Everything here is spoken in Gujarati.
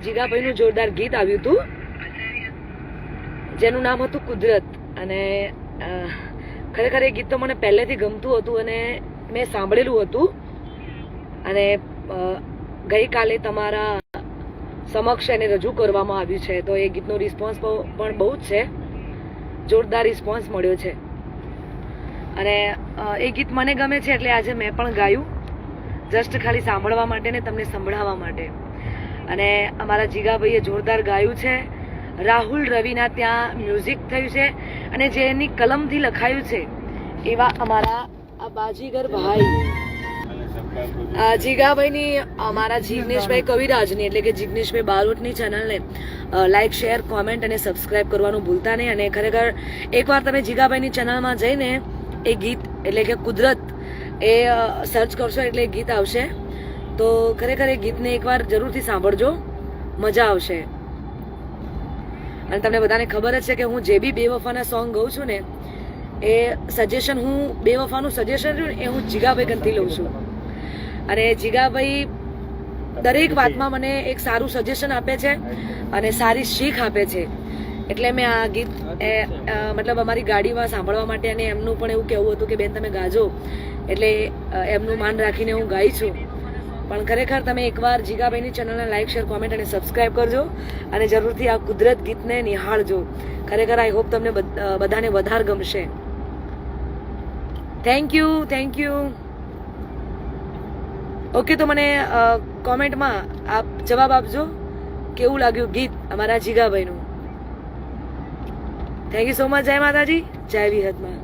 જીગાભાઈનું જોરદાર ગીત આવ્યું હતું જેનું નામ હતું કુદરત. અને ખરેખર એ ગીત તો મને પહેલેથી ગમતું હતું અને મેં સાંભળેલું હતું. અને ગઈકાલે તમારા સમક્ષ એને રજૂ કરવામાં આવ્યું છે, તો એ ગીતનો રિસ્પોન્સ પણ બહુ જ છે, જોરદાર રિસ્પોન્સ મળ્યો છે. અને એ ગીત મને ગમે છે એટલે આજે મેં પણ ગાયું, જસ્ટ ખાલી સાંભળવા માટે ને તમને સંભળાવવા માટે. અને અમારા જીગાભાઈએ જોરદાર ગાયું છે. રાહુલ રવિના ત્યાં મ્યુઝિક થયું છે અને જે એની કલમથી લખાયું છે એવા અમારા આ બાજીગર ભાઈ જીગાભાઈની, અમારા જિગ્નેશભાઈ કવિરાજની એટલે કે જિગ્નેશભાઈ બારોટની ચેનલને લાઈક, શેર, કોમેન્ટ અને સબસ્ક્રાઇબ કરવાનું ભૂલતા નહીં. અને ખરેખર એકવાર તમે જીગાભાઈની ચેનલમાં જઈને એ ગીત એટલે કે કુદરત એ સર્ચ કરશો એટલે ગીત આવશે. તો ખરેખર એ ગીતને એકવાર જરૂરથી સાંભળજો, મજા આવશે. અને તમને બધાને ખબર જ છે કે હું જે બી બેવફાના સોંગ ગાઉં છું ને એ સજેશન, હું બેવફાનું સજેશન રહ્યું ને એ હું જીગાભાઈ કંથી લઉં છું. અને જીગાભાઈ દરેક વાતમાં મને એક સારું સજેશન આપે છે અને સારી શીખ આપે છે. એટલે મેં આ ગીત મતલબ અમારી ગાડીમાં સાંભળવા માટે, અને એમનું પણ એવું કહેવું હતું કે બેન તમે ગાજો, એટલે એમનું માન રાખીને હું ગાઈ છું. પણ ખરેખર તમે એકવાર જીગાભાઈની ચેનલને લાઈક, શેર, કોમેન્ટ અને સબસ્ક્રાઇબ કરજો અને જરૂરથી આ કુદરત ગીતને નિહાળજો. ખરેખર આઈ હોપ તમને બધાને વધારે ગમશે. Thank you, thank you. Okay, તો મને કોમેન્ટમાં આપ જવાબ આપજો કેવું લાગ્યું ગીત અમારા જીગાભાઈનું. Thank you so much. જય માતાજી, જય વિહતમાં.